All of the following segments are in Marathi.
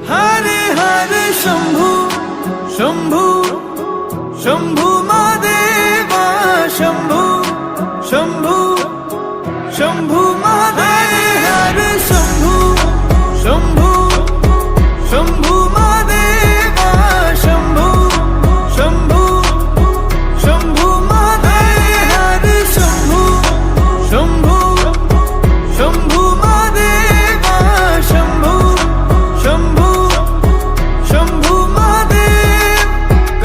हरे हरे शंभू शंभू शंभू महादेवा शंभू शंभू शंभू महादेव हरे शंभू शंभू शंभू महादेवा शंभू शंभू शंभू महादेव हरे शंभू शंभू शंभू महादेवा शंभू शंभू शंभू महादेव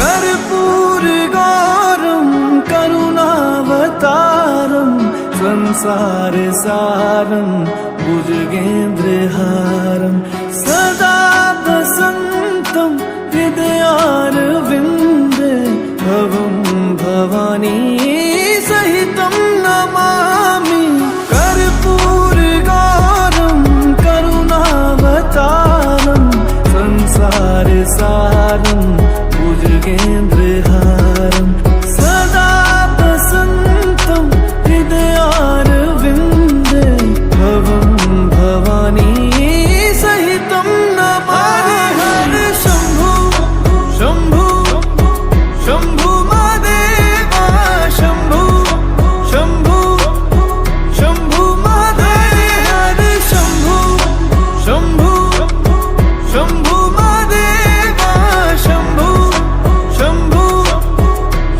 कर्पूर गौरम करुणावतारम संसार सारम भुजगेन्द्रहारम सदा वसन्तं हृदयारविन्दे भवं भवानी सहितं नमामि कर्पूर गौरम करुणावतारम संसार सारम भुजगेन्द्रहारम सदा वसन्तं हृदयारविन्दे भवं भवानी सहितं नमामि हरे शंभू शंभू शंभू महादेवा शंभू शंभू शंभू महादेव हरे शंभू शंभू शंभू महादेवा शंभू शंभू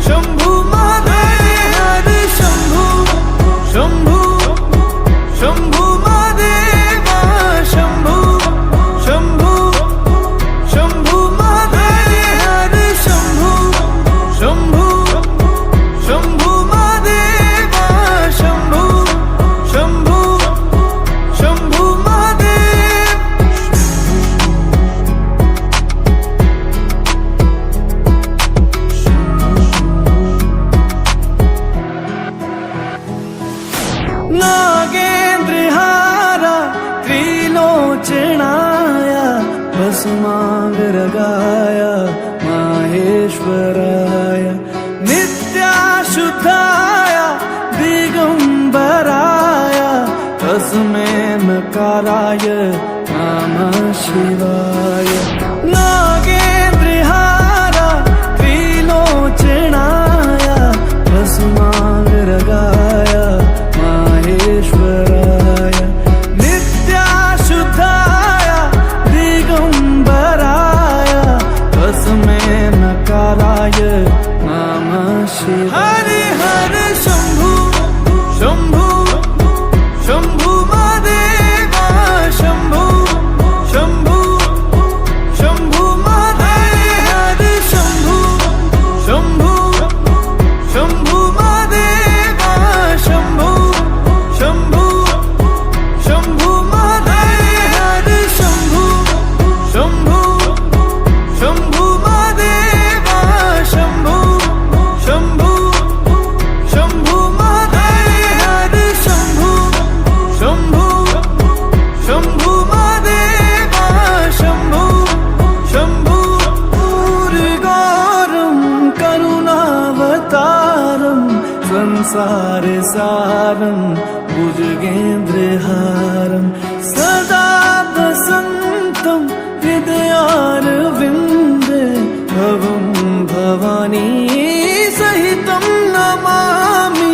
शंभू महादेव हरे शंभू शंभू शंभू महादेवा शंभू शंभू शंभू महादेव हरे शंभू शंभू शंभू महादेवा शंभू शंभू शंभू महादेव नागेन्द्रहारा त्रिलोचनाय भस्मांगरगाय माहेश्वराय नित्याशुद्धाय दिगंबराय तस्मै नकाराय नमः शिवाय नागेन्द्रहारा त्रिलोचनाय भस्मांगरगाय माहेश्वराय नित्याशुद्धाय दिगंबराय तस्मै नकाराय नमः शिवाय हरे हरे शंभू शंभू शंभू महादेवा शंभू शंभू शंभू महादेव हरे शंभू शंभू शंभू महादेवा शंभू शंभू शंभू महादेव हरे शंभू शंभू शंभू महादेवा शंभू शंभू शंभू महादेव हरे शंभू शंभू शंभू महादेवा शंभू शंभू गौरम करुणावतारम संसार सारम भुजगेन्द्रहारम सदा वसन्तं हृदयारविन्दे भवं भवानी सहितं नमामि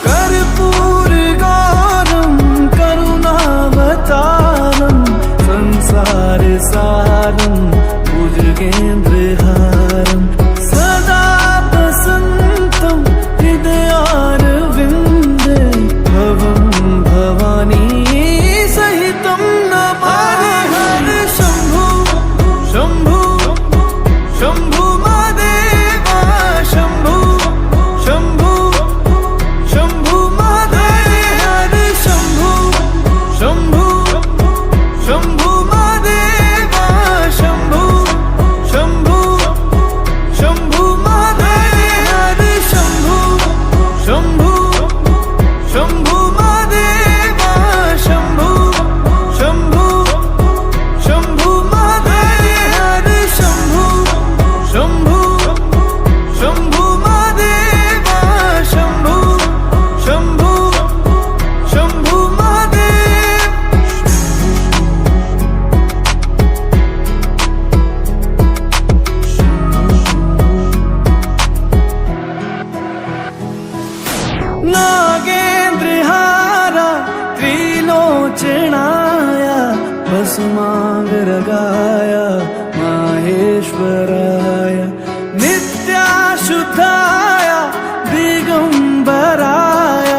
कर्पूर गौरम करुणावतारम संसार सारम भुजगेन्द्रहारम सदा वसन्तं हृदयारविन्दे भवं भवानी सहितं नमामि हरे शंभू शंभू गर्गाय माहेश्वराय नित्याशुद्धाय दिगंबराय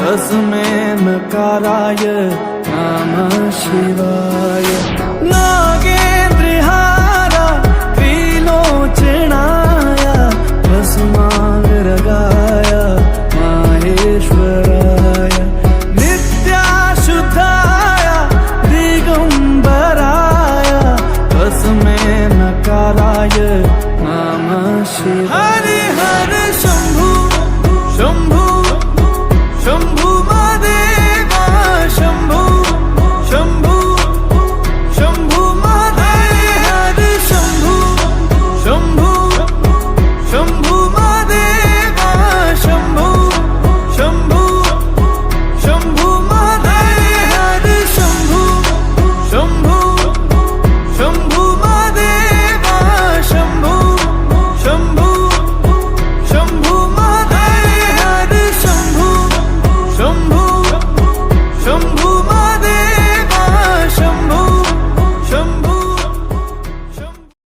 तस्मै नकाराय नमः शिवाय नागे